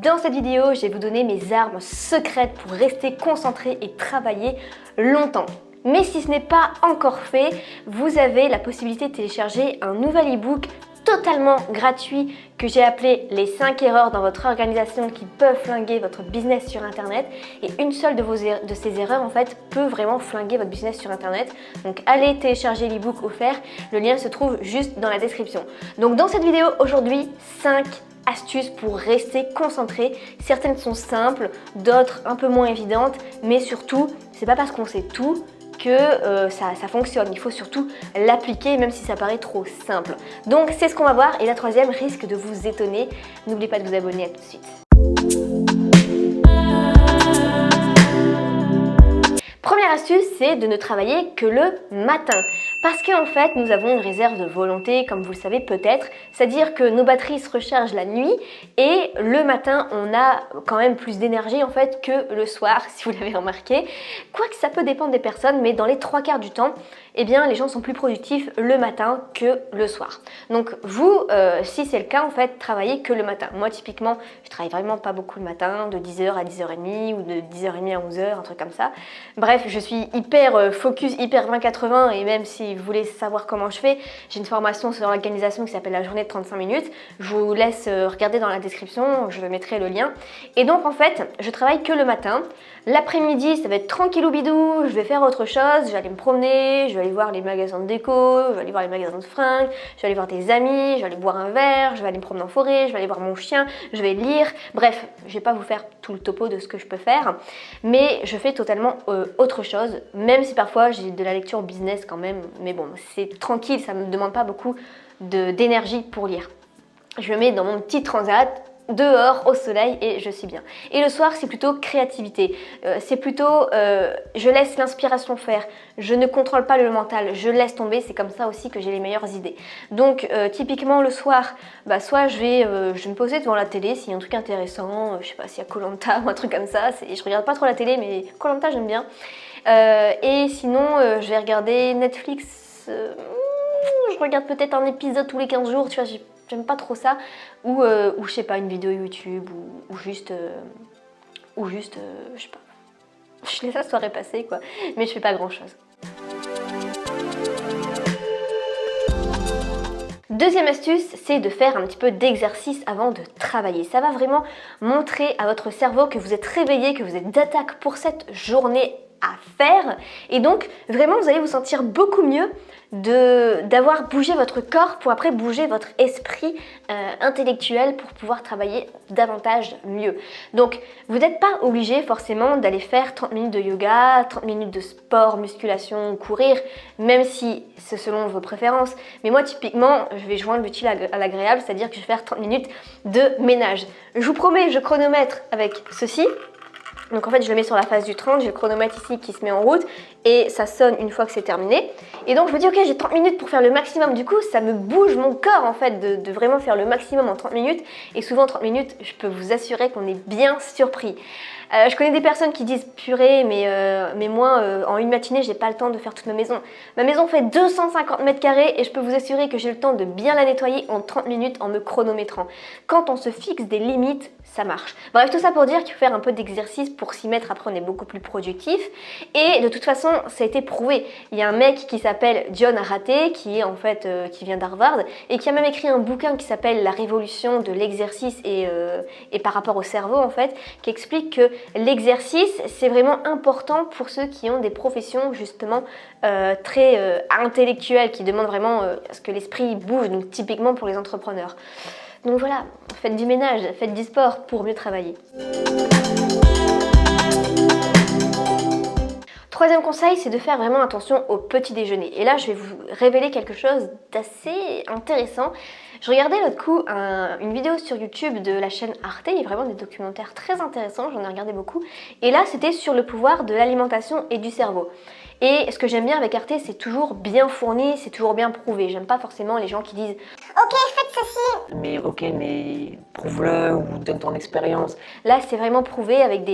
Dans cette vidéo, je vais vous donner mes armes secrètes pour rester concentré et travailler longtemps. Mais si ce n'est pas encore fait, vous avez la possibilité de télécharger un nouvel e-book totalement gratuit que j'ai appelé les 5 erreurs dans votre organisation qui peuvent flinguer votre business sur internet, et une seule de ces erreurs en fait peut vraiment flinguer votre business sur internet. Donc allez télécharger l'e-book offert, le lien se trouve juste dans la description. Donc dans cette vidéo aujourd'hui, 5 astuces pour rester concentré. Certaines sont simples, d'autres un peu moins évidentes, mais surtout c'est pas parce qu'on sait tout que ça fonctionne. Il faut surtout l'appliquer même si ça paraît trop simple. Donc c'est ce qu'on va voir, et la troisième risque de vous étonner. N'oubliez pas de vous abonner, à tout de suite. Première astuce, c'est de ne travailler que le matin. Parce qu'en fait, nous avons une réserve de volonté, comme vous le savez peut-être, c'est-à-dire que nos batteries se rechargent la nuit et le matin, on a quand même plus d'énergie en fait que le soir, si vous l'avez remarqué. Quoique ça peut dépendre des personnes, mais dans les 3/4 du temps, eh bien, les gens sont plus productifs le matin que le soir. Donc vous, si c'est le cas, en fait, travaillez que le matin. Moi, typiquement, je travaille vraiment pas beaucoup le matin, de 10h à 10h30 ou de 10h30 à 11h, un truc comme ça. Bref, je suis hyper focus, hyper 20-80, et même si vous voulez savoir comment je fais, j'ai une formation sur l'organisation qui s'appelle la journée de 35 minutes. Je vous laisse regarder dans la description, je mettrai le lien. Et donc en fait, je travaille que le matin. L'après-midi, ça va être tranquillou bidou, je vais faire autre chose, je vais aller me promener, je vais aller voir les magasins de déco, je vais aller voir les magasins de fringues, je vais aller voir des amis, je vais aller boire un verre, je vais aller me promener en forêt, je vais aller voir mon chien, je vais lire. Bref, je vais pas vous faire tout le topo de ce que je peux faire, mais je fais totalement autre chose, même si parfois j'ai de la lecture business quand même, mais bon, c'est tranquille, ça me demande pas beaucoup d'énergie pour lire. Je me mets dans mon petit transat, dehors au soleil, et je suis bien. Et le soir, c'est plutôt créativité, c'est plutôt je laisse l'inspiration faire, je ne contrôle pas le mental, je laisse tomber. C'est comme ça aussi que j'ai les meilleures idées. Donc typiquement le soir, soit je vais me poser devant la télé s'il y a un truc intéressant, je sais pas s'il y a Koh-Lanta ou un truc comme ça. Je regarde pas trop la télé, mais Koh-Lanta j'aime bien. Et sinon je vais regarder Netflix, je regarde peut-être un épisode tous les 15 jours, tu vois, j'aime pas trop ça, ou je sais pas, une vidéo YouTube, ou juste, je sais pas, je laisse la soirée passer quoi, mais je fais pas grand chose. Deuxième astuce, c'est de faire un petit peu d'exercice avant de travailler. Ça va vraiment montrer à votre cerveau que vous êtes réveillé, que vous êtes d'attaque pour cette journée à faire, et donc vraiment vous allez vous sentir beaucoup mieux d'avoir bougé votre corps pour après bouger votre esprit intellectuel pour pouvoir travailler davantage mieux. Donc vous n'êtes pas obligé forcément d'aller faire 30 minutes de yoga, 30 minutes de sport, musculation, courir, même si c'est selon vos préférences. Mais moi typiquement, je vais joindre l'utile à l'agréable, c'est-à-dire que je vais faire 30 minutes de ménage. Je vous promets, je chronomètre avec ceci. Donc en fait je le mets sur la phase du 30, j'ai le chronomètre ici qui se met en route et ça sonne une fois que c'est terminé. Et donc je me dis ok, j'ai 30 minutes pour faire le maximum, du coup ça me bouge mon corps en fait de vraiment faire le maximum en 30 minutes. Et souvent 30 minutes, je peux vous assurer qu'on est bien surpris. Je connais des personnes qui disent purée, mais moi en une matinée j'ai pas le temps de faire toute ma maison. Ma maison fait 250 mètres carrés et je peux vous assurer que j'ai le temps de bien la nettoyer en 30 minutes en me chronométrant. Quand on se fixe des limites, ça marche. Bref, tout ça pour dire qu'il faut faire un peu d'exercice pour s'y mettre, après on est beaucoup plus productif. Et de toute façon, ça a été prouvé. Il y a un mec qui s'appelle John Ratey, qui est en fait qui vient d'Harvard, et qui a même écrit un bouquin qui s'appelle La révolution de l'exercice et par rapport au cerveau en fait, qui explique que l'exercice c'est vraiment important pour ceux qui ont des professions justement très intellectuelles, qui demandent vraiment à ce que l'esprit bouge, donc typiquement pour les entrepreneurs. Donc voilà, faites du ménage, faites du sport pour mieux travailler. Troisième conseil, c'est de faire vraiment attention au petit déjeuner. Et là, je vais vous révéler quelque chose d'assez intéressant. Je regardais l'autre coup une vidéo sur YouTube de la chaîne Arte, il y a vraiment des documentaires très intéressants, j'en ai regardé beaucoup. Et là, c'était sur le pouvoir de l'alimentation et du cerveau. Et ce que j'aime bien avec Arte, c'est toujours bien fourni, c'est toujours bien prouvé. J'aime pas forcément les gens qui disent « Ok, faites ceci !» Mais prouve-le ou donne ton expérience. Là, c'est vraiment prouvé avec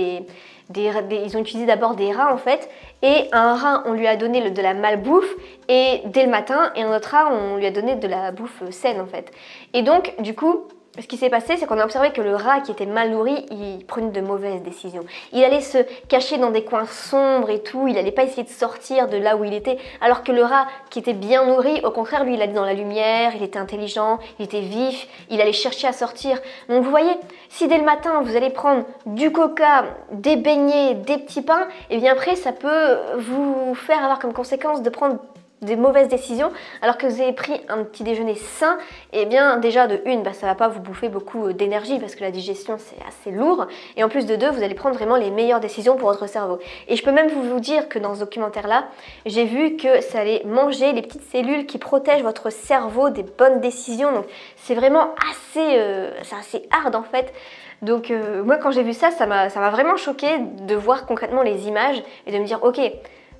ils ont utilisé d'abord des rats en fait, et un rat on lui a donné de la malbouffe et dès le matin, et un autre rat on lui a donné de la bouffe saine en fait. Et donc du coup ce qui s'est passé, c'est qu'on a observé que le rat qui était mal nourri, il prenait de mauvaises décisions. Il allait se cacher dans des coins sombres et tout, il n'allait pas essayer de sortir de là où il était, alors que le rat qui était bien nourri, au contraire, lui, il allait dans la lumière, il était intelligent, il était vif, il allait chercher à sortir. Donc vous voyez, si dès le matin, vous allez prendre du coca, des beignets, des petits pains, et bien après, ça peut vous faire avoir comme conséquence de prendre des mauvaises décisions, alors que vous avez pris un petit déjeuner sain, et bien déjà de une, ça va pas vous bouffer beaucoup d'énergie parce que la digestion c'est assez lourd, et en plus de deux, vous allez prendre vraiment les meilleures décisions pour votre cerveau. Et je peux même vous dire que dans ce documentaire-là, j'ai vu que ça allait manger les petites cellules qui protègent votre cerveau des bonnes décisions, donc c'est vraiment assez hard en fait. Donc moi quand j'ai vu ça, ça m'a vraiment choquée de voir concrètement les images et de me dire ok,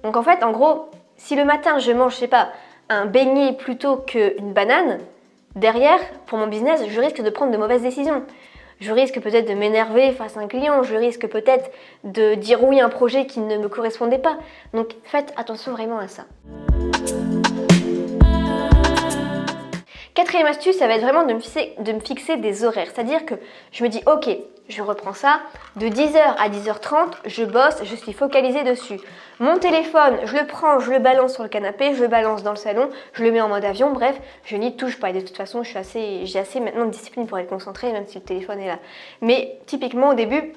donc en fait en gros, si le matin je mange, je sais pas, un beignet plutôt qu'une banane, derrière, pour mon business, je risque de prendre de mauvaises décisions. Je risque peut-être de m'énerver face à un client, je risque peut-être de dire oui à un projet qui ne me correspondait pas. Donc faites attention vraiment à ça. Quatrième astuce, ça va être vraiment de me fixer des horaires. C'est-à-dire que je me dis, ok, je reprends ça, de 10h à 10h30, je bosse, je suis focalisée dessus. Mon téléphone, je le prends, je le balance sur le canapé, je le balance dans le salon, je le mets en mode avion, bref, je n'y touche pas. Et de toute façon, j'ai assez maintenant de discipline pour être concentrée, même si le téléphone est là. Mais typiquement, au début,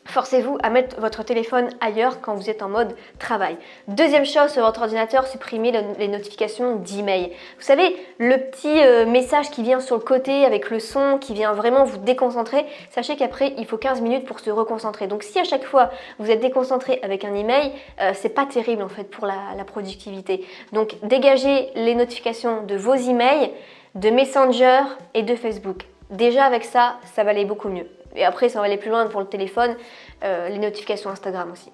forcez-vous à mettre votre téléphone ailleurs quand vous êtes en mode travail. Deuxième chose sur votre ordinateur, supprimez les notifications d'email. Vous savez, le petit message qui vient sur le côté avec le son, qui vient vraiment vous déconcentrer, sachez qu'après, il faut 15 minutes pour se reconcentrer. Donc si à chaque fois, vous êtes déconcentré avec un email, c'est pas terrible en fait pour la productivité. Donc dégagez les notifications de vos emails, de Messenger et de Facebook. Déjà avec ça, ça va aller beaucoup mieux. Et après, ça va aller plus loin pour le téléphone, les notifications Instagram aussi.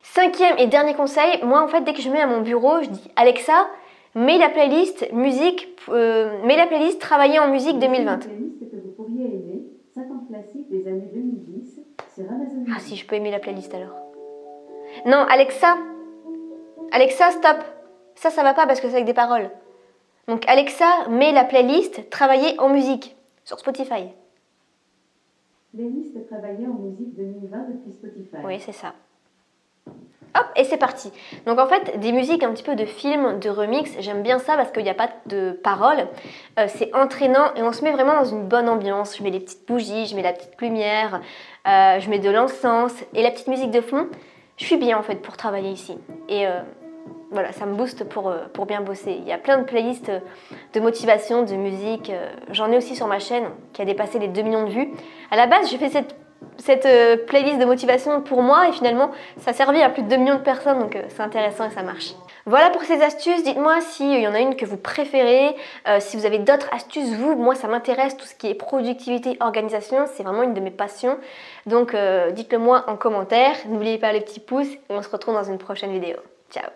Cinquième et dernier conseil, moi en fait, dès que je mets à mon bureau, je dis Alexa, mets la playlist musique, mets la playlist travailler en musique 2020. Que vous pourriez aimer, 50 classiques des années 2010 sur Amazon. Ah si, je peux aimer la playlist alors. Non, Alexa, stop. Ça va pas parce que c'est avec des paroles. Donc Alexa, mets la playlist travailler en musique sur Spotify. Playlist travailler en musique 2020 depuis Spotify. Oui, c'est ça. Hop, et c'est parti. Donc en fait, des musiques un petit peu de films, de remix, j'aime bien ça parce qu'il n'y a pas de paroles. C'est entraînant et on se met vraiment dans une bonne ambiance. Je mets les petites bougies, je mets la petite lumière, je mets de l'encens et la petite musique de fond. Je suis bien en fait pour travailler ici. Et voilà, ça me booste pour bien bosser. Il y a plein de playlists de motivation, de musique. J'en ai aussi sur ma chaîne qui a dépassé les 2 millions de vues. À la base, j'ai fait cette playlist de motivation pour moi et finalement, ça a servi à plus de 2 millions de personnes. Donc c'est intéressant et ça marche. Voilà pour ces astuces. Dites-moi s'il y en a une que vous préférez. Si vous avez d'autres astuces, moi ça m'intéresse. Tout ce qui est productivité, organisation, c'est vraiment une de mes passions. Donc dites-le moi en commentaire. N'oubliez pas les petits pouces et on se retrouve dans une prochaine vidéo. Ciao!